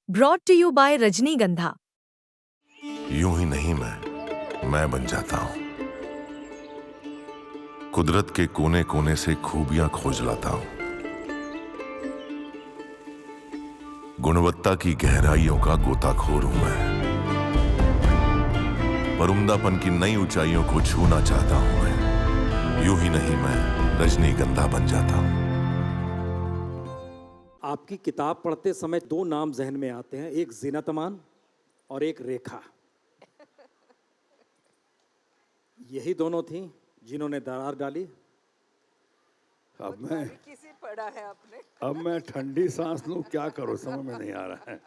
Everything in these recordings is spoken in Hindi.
ब्रॉट टू यू बाय रजनीगंधा। यूं ही नहीं मैं बन जाता हूं। कुदरत के कोने कोने से खूबियां खोज लाता हूं। गुणवत्ता की गहराइयों का गोताखोर हूं मैं। पर उम्दापन की नई ऊंचाइयों को छूना चाहता हूं मैं। यूं ही नहीं मैं रजनीगंधा बन जाता हूं। आपकी किताब पढ़ते समय दो नाम जहन में आते हैं, एक जीनत अमान और एक रेखा। यही दोनों थी जिन्होंने दरार डाली। किसी पढ़ा है आपने? अब मैं ठंडी सांस लूं, क्या करूं, समझ में नहीं आ रहा है।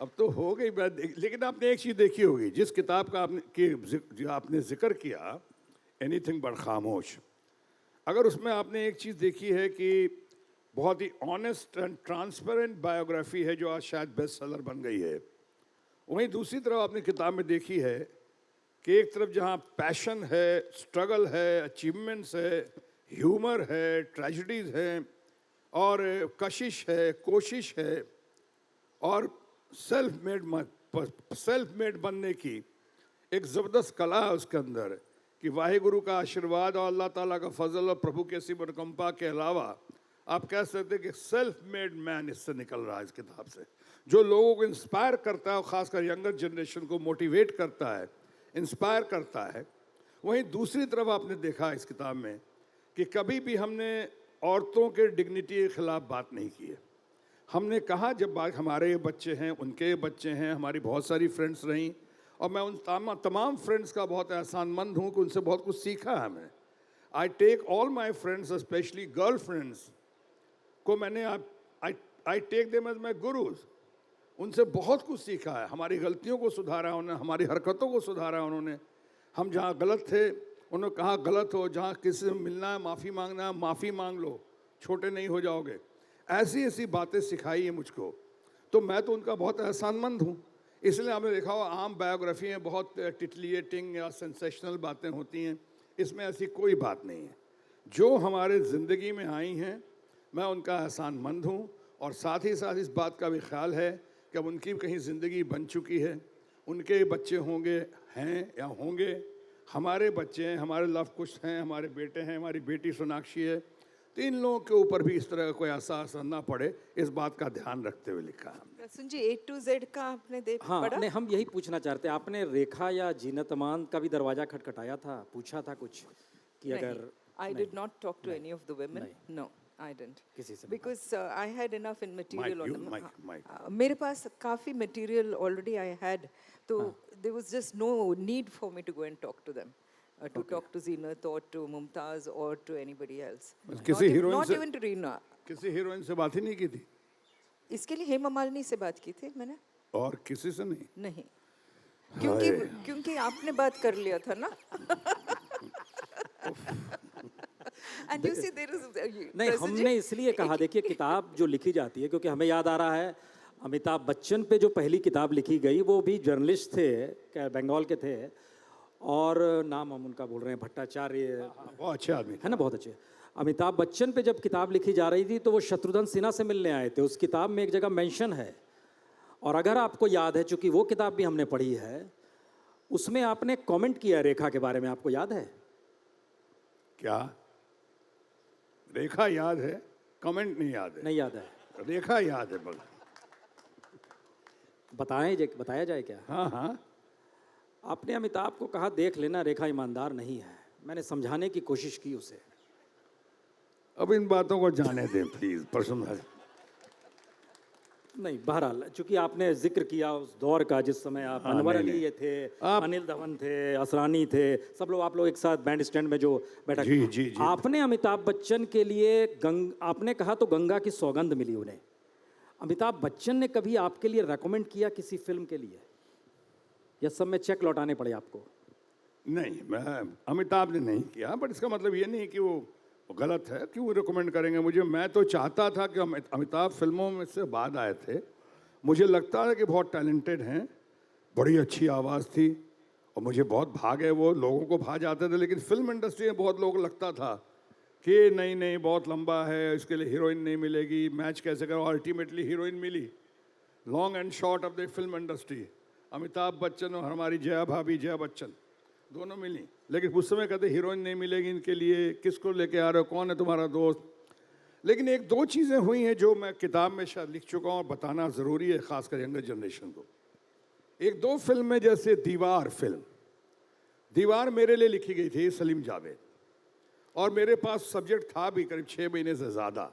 अब तो हो गई बात। लेकिन आपने एक चीज़ देखी होगी, जिस किताब का जो आपने जिक्र किया, एनीथिंग बट खामोश, अगर उसमें आपने एक चीज़ देखी है कि बहुत ही ऑनेस्ट एंड ट्रांसपेरेंट बायोग्राफी है जो आज शायद बेस्ट सेलर बन गई है, वहीं दूसरी तरफ आपने किताब में देखी है कि एक तरफ जहाँ पैशन है, स्ट्रगल है, अचीवमेंट्स है, ह्यूमर है, ट्रेजेडीज हैं और कशिश है, कोशिश है और सेल्फ मेड बनने की एक ज़बरदस्त कला है उसके अंदर कि वाहिगुरु का आशीर्वाद और अल्लाह ताला का फजल और प्रभु की ऐसी अनुकंपा के अलावा आप कह सकते हैं कि सेल्फ मेड मैन इससे निकल रहा है, इस किताब से, जो लोगों को इंस्पायर करता है और ख़ासकर यंगर जनरेशन को मोटिवेट करता है, इंस्पायर करता है। वहीं दूसरी तरफ आपने देखा इस किताब में कि कभी भी हमने औरतों के डिग्निटी के ख़िलाफ़ बात नहीं की है। हमने कहा जब बात हमारे बच्चे हैं, उनके बच्चे हैं, हमारी बहुत सारी फ्रेंड्स रहीं और मैं उन तमाम फ्रेंड्स का बहुत एहसानमंद हूँ कि उनसे बहुत कुछ सीखा है हमने। I take all my friends, specially girl friends को मैंने I take them as my gurus. उनसे बहुत कुछ सीखा है। हमारी गलतियों को सुधारा उन्होंने, हमारी हरकतों को सुधारा उन्होंने। हम जहाँ गलत थे उन्होंने कहा गलत हो, जहाँ किसी से मिलना है, माफ़ी मांगना है, माफ़ी मांग लो, छोटे नहीं हो जाओगे। ऐसी ऐसी बातें सिखाई है मुझको, तो मैं तो उनका बहुत एहसानमंद हूँ। इसलिए आपने देखा हो आम बायोग्राफी में बहुत टिटलिएटिंग या सेंसेशनल बातें होती हैं, इसमें ऐसी कोई बात नहीं है। जो हमारे ज़िंदगी में आई हैं मैं उनका एहसानमंद हूँ और साथ ही साथ इस बात का भी ख्याल है कि अब उनकी कहीं ज़िंदगी बन चुकी है, उनके बच्चे होंगे, हैं या होंगे, हमारे बच्चे हैं, हमारे लव कुश हैं, हमारे बेटे हैं, हमारी बेटी सोनाक्षी है, तो इन लोगों के ऊपर भी इस तरह का कोई ऐसा असर ना पड़े, इस बात का ध्यान रखते हुए लिखा है। सुन जी, A to Z का आपने हाँ, पढ़ा? नहीं, हम यही पूछना चाहते हैं, आपने रेखा या जीनत अमान का भी दरवाजा खटखटाया था, पूछा था कुछ कि अगर I did not talk to any of the women. No, I didn't. किसी से Because I had enough in material. Mike. मेरे पास काफ़ी material already I had, तो there was just no need for me to go and talk to them. To talk to Zeenat or to Mumtaz or to anybody else. किसी हीरोइन Not से even to Reena. किसी हीरोइन से बात ही नहीं की थी इसके लिए हेमा मालिनी से बात की थी मैंने? और किसी से नहीं? नहीं, क्योंकि आपने बात कर लिया था ना। And you see there is नहीं, हमने इसलिए कहा, देखिए किताब जो लिखी जाती है, क्योंकि हमें याद आ रहा है अमिताभ बच्चन पे जो पहली किताब लिखी गई वो भी जर्नलिस्ट थे, बंगाल के थे, और नाम हम उनका बोल रहे हैं भट्टाचार्य, बहुत अच्छे आदमी है ना, बहुत अच्छे। अमिताभ बच्चन पे जब किताब लिखी जा रही थी तो वो शत्रुघ्न सिन्हा से मिलने आए थे। उस किताब में एक जगह मेंशन है, और अगर आपको याद है, चूंकि वो किताब भी हमने पढ़ी है, उसमें आपने कमेंट किया रेखा के बारे में, आपको याद है क्या? रेखा याद है, कमेंट नहीं याद है। नहीं याद है? रेखा याद है बस। बताया जाए क्या? हाँ, आपने अमिताभ को कहा देख लेना रेखा ईमानदार नहीं है। मैंने समझाने की कोशिश की उसे। अब इन बातों को जाने दें प्लीज, पर्सनल नहीं, बहरहाल चूंकि आपने जिक्र किया उस दौर का जिस समय आप अनवर अली ये थे, अनिल धवन थे, असरानी थे, सब लोग, आप लोग एक साथ बैंड स्टैंड में जो बैठा। जी। आपने अमिताभ बच्चन के लिए आपने कहा तो गंगा की सौगंध मिली उन्हें। अमिताभ बच्चन ने कभी आपके लिए रेकमेंड किया किसी फिल्म के लिए, या सब में चेक लौटाने पड़े आपको? नहीं, मैं अमिताभ ने नहीं किया, बट इसका मतलब ये नहीं कि वो गलत है, क्यों रिकमेंड करेंगे मुझे। मैं तो चाहता था कि अमिताभ फिल्मों में से बाद आए थे, मुझे लगता है कि बहुत टैलेंटेड हैं, बड़ी अच्छी आवाज़ थी और मुझे बहुत भाग है, वो लोगों को भा जाते थे। लेकिन फिल्म इंडस्ट्री में बहुत लोगों को लगता था कि नहीं बहुत लंबा है, इसके लिए हीरोइन नहीं मिलेगी, मैच कैसे करो। अल्टीमेटली हीरोइन मिली, long and short of the film industry, Amitabh Bachchan और हमारी जया भाभी जया बच्चन दोनों मिली, लेकिन उस समय कहते हीरोइन नहीं मिलेगी इनके लिए, किसको लेके आ रहे हो, कौन है तुम्हारा दोस्त। लेकिन एक दो चीज़ें हुई हैं जो मैं किताब में शायद लिख चुका हूँ और बताना ज़रूरी है, खासकर यंगर जनरेशन को। एक दो फिल्म में, जैसे दीवार फिल्म, दीवार मेरे लिए लिखी गई थी सलीम जावेद, और मेरे पास सब्जेक्ट था भी करीब 6 महीने से ज़्यादा,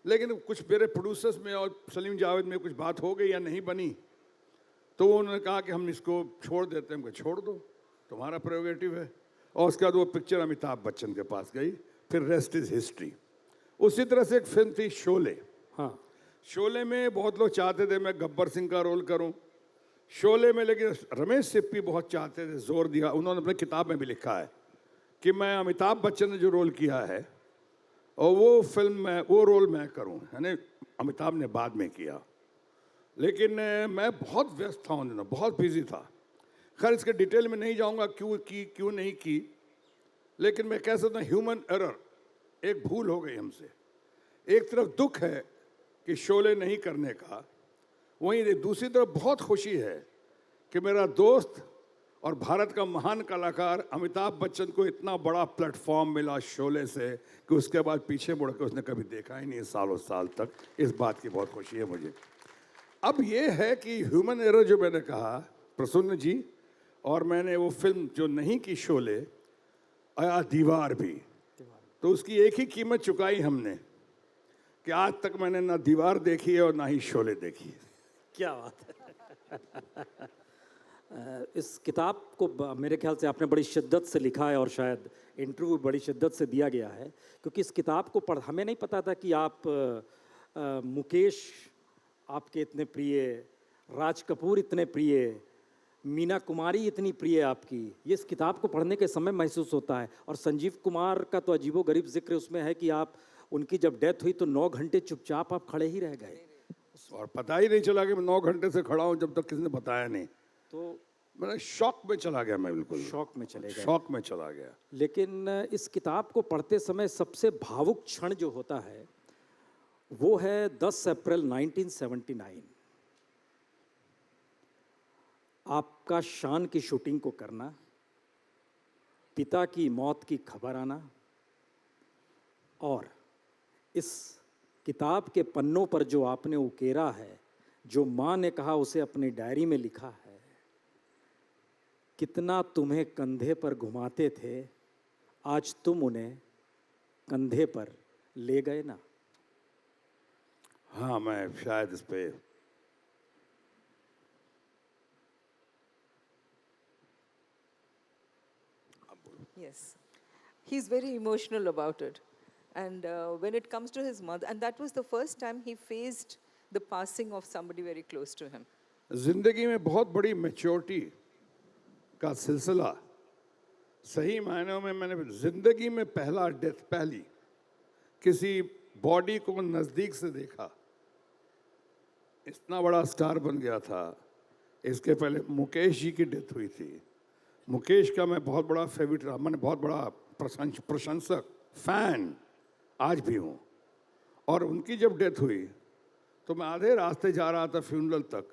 लेकिन कुछ मेरे प्रोड्यूसर्स में और सलीम जावेद में कुछ बात हो गई या नहीं बनी, तो उन्होंने कहा कि हम इसको छोड़ देते हैं। हमको छोड़ दो, तुम्हारा प्रेरोगेटिव है। और उसके बाद वो पिक्चर अमिताभ बच्चन के पास गई, फिर रेस्ट इज़ हिस्ट्री। उसी तरह से एक फिल्म थी शोले। हाँ, शोले में बहुत लोग चाहते थे मैं गब्बर सिंह का रोल करूं शोले में, लेकिन रमेश सिप्पी बहुत चाहते थे, जोर दिया, उन्होंने अपनी किताब में भी लिखा है कि मैं अमिताभ बच्चन ने जो रोल किया है और वो फिल्म में वो रोल मैं करूं, यानी अमिताभ ने बाद में किया। लेकिन मैं बहुत व्यस्त था उन दिनों, बहुत बिजी था। खैर इसके डिटेल में नहीं जाऊंगा क्यों की क्यों नहीं की, लेकिन मैं कह सकता हूँ ह्यूमन एरर, एक भूल हो गई हमसे। एक तरफ दुख है कि शोले नहीं करने का, वहीं दूसरी तरफ बहुत खुशी है कि मेरा दोस्त और भारत का महान कलाकार अमिताभ बच्चन को इतना बड़ा प्लेटफॉर्म मिला शोले से कि उसके बाद पीछे मुड़ के उसने कभी देखा ही नहीं सालों साल तक। इस बात की बहुत खुशी है मुझे। अब ये है कि ह्यूमन एरर जो मैंने कहा प्रसन्न जी, और मैंने वो फिल्म जो नहीं की शोले, आया दीवार भी, तो उसकी एक ही कीमत चुकाई हमने कि आज तक मैंने ना दीवार देखी है और ना ही शोले देखी है। क्या बात है। इस किताब को मेरे ख्याल से आपने बड़ी शिद्दत से लिखा है और शायद इंटरव्यू बड़ी शिद्दत से दिया गया है, क्योंकि इस किताब को पढ़ हमें नहीं पता था कि आप मुकेश आपके इतने प्रिय, राज कपूर इतने प्रिय, मीना कुमारी इतनी प्रिय आपकी, ये इस किताब को पढ़ने के समय महसूस होता है। और संजीव कुमार का तो अजीबोगरीब जिक्र उसमें है कि आप उनकी जब डेथ हुई तो 9 घंटे चुपचाप आप खड़े ही रह गए, और पता ही नहीं चला कि मैं 9 घंटे से खड़ा हूं जब तक किसी ने बताया नहीं। तो मैंने शॉक में चला गया, मैं बिल्कुल शौक में चले गए। शॉक में चला गया। लेकिन इस किताब को पढ़ते समय सबसे भावुक क्षण जो होता है वो है 10 अप्रैल 1979, आपका शान की शूटिंग को करना, पिता की मौत की खबर आना, और इस किताब के पन्नों पर जो आपने उकेरा है, जो माँ ने कहा उसे अपनी डायरी में लिखा है, कितना तुम्हें कंधे पर घुमाते थे, आज तुम उन्हें कंधे पर ले गए ना। हाँ, मैं शायद इस पे Yes. He's very emotional about it. And when it comes to his mother, and that was the first time he faced the passing of somebody very close to him. जिंदगी में बहुत बड़ी मैच्योरिटी का सिलसिला, सही मायनों में मैंने जिंदगी में पहला डेथ, पहली किसी बॉडी को नज़दीक से देखा। इतना बड़ा स्टार बन गया था। इसके पहले मुकेश जी की डेथ हुई थी। मुकेश का मैं बहुत बड़ा फेवरेट रहा, मैंने बहुत बड़ा प्रशंसक, फैन आज भी हूँ। और उनकी जब डेथ हुई तो मैं आधे रास्ते जा रहा था फ्यूनरल तक,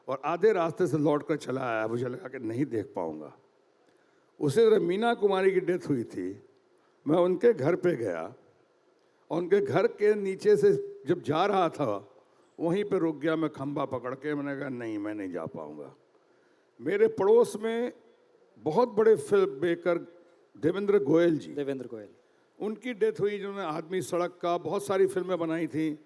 और आधे रास्ते से लौट कर चला आया, मुझे लगा कि नहीं देख पाऊँगा। उसी तरह मीना कुमारी की डेथ हुई थी, मैं उनके घर पे गया और उनके घर के नीचे से जब जा रहा था वहीं पे रुक गया मैं खंबा पकड़ के। मैंने कहा नहीं, मैं नहीं जा पाऊँगा। मेरे पड़ोस में बहुत बड़े फिल्म मेकर देवेंद्र गोयल जी, देवेंद्र गोयल, उनकी डेथ हुई, जिन्होंने आदमी सड़क का बहुत सारी फिल्में बनाई थी,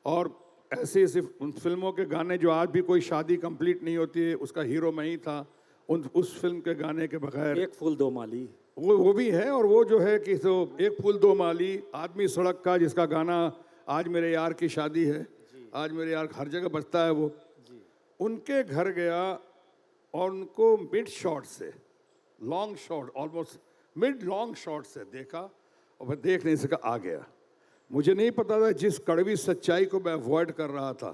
और ऐसे ऐसे उन फिल्मों के गाने जो आज भी कोई शादी कंप्लीट नहीं होती है उसका हीरो मैं ही था। उस फिल्म के गाने के बगैर एक फूल दो माली, वो भी है। और वो जो है कि तो एक फूल दो माली, आदमी सड़क का, जिसका गाना आज मेरे यार की शादी है, आज मेरे यार हर जगह बजता है वो। उनके घर गया और उनको मिड शॉट से, long shot, almost mid long shot से देखा, और मैं देख नहीं सका, आ गया। मुझे नहीं पता था जिस कड़वी सच्चाई को मैं अवॉइड कर रहा था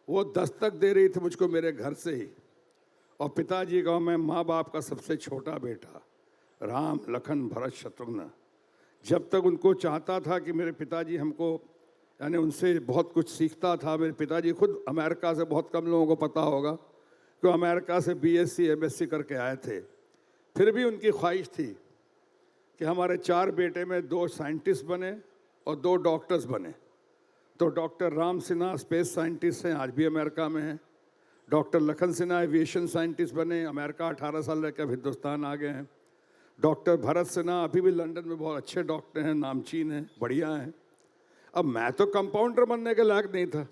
वो दस्तक दे रही थी मुझको मेरे घर से ही। और पिताजी का, मैं माँ बाप का सबसे छोटा बेटा, राम लखन भरत शत्रुघ्न, जब तक उनको चाहता था कि मेरे पिताजी हमको यानी उनसे बहुत कुछ सीखता था। मेरे पिताजी खुद अमेरिका से, बहुत कम लोगों को पता होगा कि अमेरिका से बीएससी एमएससी करके आए थे। फिर भी उनकी ख्वाहिश थी कि हमारे 4 बेटे में 2 साइंटिस्ट बने और 2 डॉक्टर्स बने। तो doctor Ram Sinha space scientist हैं, आज भी अमेरिका में हैं। Doctor Lakhan Sinha aviation scientist बने, अमेरिका 18 साल रह के अब हिंदुस्तान आ गए हैं। डॉक्टर भरत सिन्हा अभी भी लंदन में बहुत अच्छे डॉक्टर हैं, नामचीन हैं, बढ़िया हैं। अब मैं तो कंपाउंडर बनने के लायक नहीं था।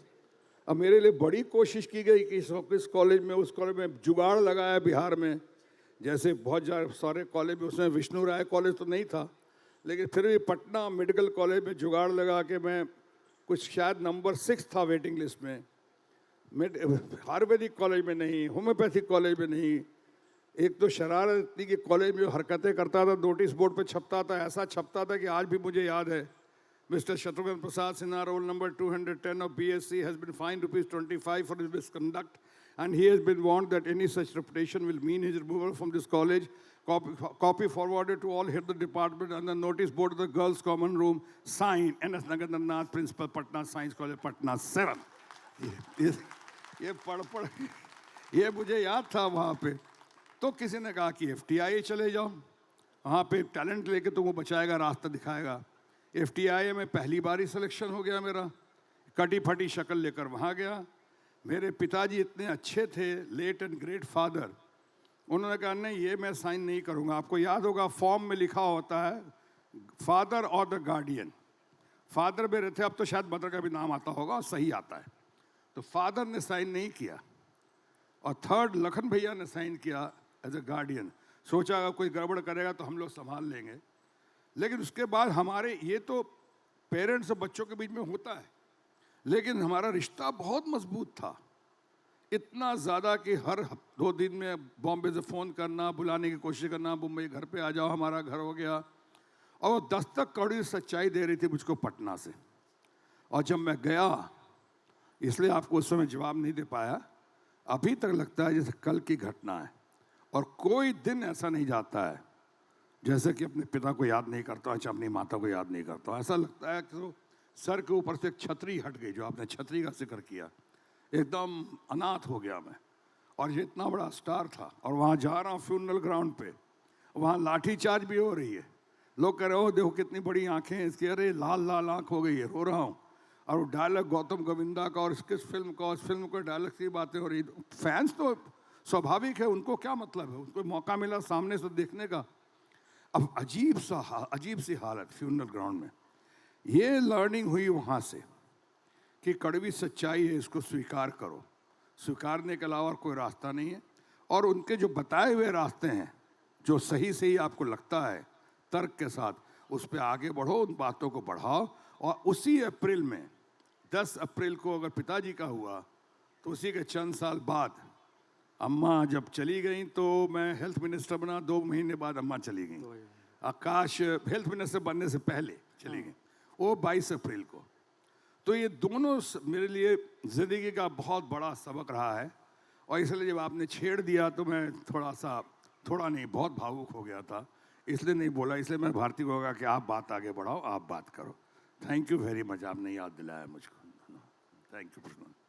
अब मेरे लिए बड़ी कोशिश की गई कि इस कॉलेज में, उस कॉलेज में जुगाड़ लगाया बिहार में, जैसे बहुत सारे कॉलेज में, उसमें विष्णु राय कॉलेज तो नहीं था, लेकिन फिर भी पटना मेडिकल कॉलेज में जुगाड़ लगा के मैं कुछ शायद नंबर 6 था वेटिंग लिस्ट में। आयुर्वेदिक कॉलेज में नहीं, होम्योपैथिक कॉलेज में नहीं। एक तो शरारत इतनी कि कॉलेज में हरकतें करता था, नोटिस बोर्ड पे छपता था, ऐसा छपता था कि आज भी मुझे याद है। Mister Shatrughan Prasad Sinha, roll number 210 of BSc, has been fined ₹25 for his misconduct, and he has been warned that any such reputation will mean his removal from this college. Copy forwarded to all head of the department and the notice board of the girls' common room. Signed, N.S. Nagendranath, Principal, Patna Science College, Patna 7. ये पढ़ ये मुझे याद था वहाँ पे। तो किसी ने कहा कि FTIA चले जाओ, वहाँ पे टैलेंट लेके तुमको बचाएगा, रास्ता दिखाएगा। FTIA में पहली बार ही सिलेक्शन हो गया मेरा। कटी फटी शक्ल लेकर वहाँ गया। मेरे पिताजी इतने अच्छे थे, लेट एंड ग्रेट फादर, उन्होंने कहा नहीं, ये मैं साइन नहीं करूँगा। आपको याद होगा फॉर्म में लिखा होता है फादर और द गार्डियन। फादर मेरे थे, अब तो शायद मदर का भी नाम आता होगा, सही आता है। तो फादर ने साइन नहीं किया और थर्ड लखन भैया ने साइन किया एज अ गार्डियन। सोचा अगर कोई गड़बड़ करेगा तो हम लोग संभाल लेंगे। लेकिन उसके बाद हमारे, ये तो पेरेंट्स और बच्चों के बीच में होता है, लेकिन हमारा रिश्ता बहुत मजबूत था। इतना ज़्यादा कि हर 2 दिन में बॉम्बे से फ़ोन करना, बुलाने की कोशिश करना, मुंबई घर पे आ जाओ, हमारा घर हो गया। और वो दस्तक कड़वी सच्चाई दे रही थी मुझको पटना से। और जब मैं गया, इसलिए आपको उस समय जवाब नहीं दे पाया, अभी तक लगता है जैसे कल की घटना है। और कोई दिन ऐसा नहीं जाता है जैसे कि अपने पिता को याद नहीं करता, अच्छा अपनी माता को याद नहीं करता। ऐसा लगता है कि सर के ऊपर से एक छतरी हट गई, जो आपने छतरी का जिक्र किया। एकदम अनाथ हो गया मैं। और ये इतना बड़ा स्टार था, और वहाँ जा रहा हूँ फ्यूनरल ग्राउंड पे, वहाँ लाठी चार्ज भी हो रही है। लोग कह रहे हो देखो कितनी बड़ी आंखें हैं इसकी, अरे लाल लाल आंख हो गई है, रो रहा हूँ। और वो डायलॉग गौतम गोविंदा का और किस फिल्म का, उस फिल्म के डायलॉग की बातें हो रही। फैंस तो स्वाभाविक है, उनको क्या मतलब है, उनको मौका मिला सामने से देखने का। अब अजीब सी हालत फ्यूनरल ग्राउंड में। ये लर्निंग हुई वहाँ से कि कड़वी सच्चाई है, इसको स्वीकार करो। स्वीकारने के अलावा कोई रास्ता नहीं है। और उनके जो बताए हुए रास्ते हैं, जो सही आपको लगता है तर्क के साथ, उस पर आगे बढ़ो, उन बातों को बढ़ाओ। और उसी अप्रैल में, 10 अप्रैल को अगर पिताजी का हुआ, तो उसी के चंद साल बाद अम्मा जब चली गई, तो मैं हेल्थ मिनिस्टर बना। 2 महीने बाद अम्मा चली गई। आकाश हेल्थ मिनिस्टर बनने से पहले चली गई, वो 22 अप्रैल को। तो ये दोनों मेरे लिए ज़िंदगी का बहुत बड़ा सबक रहा है। और इसलिए जब आपने छेड़ दिया तो मैं थोड़ा नहीं, बहुत भावुक हो गया था। इसलिए नहीं बोला, इसलिए मैं भारती को कहा कि आप बात आगे बढ़ाओ, आप बात करो। थैंक यू वेरी मच, आपने याद दिलाया मुझको। Thank you.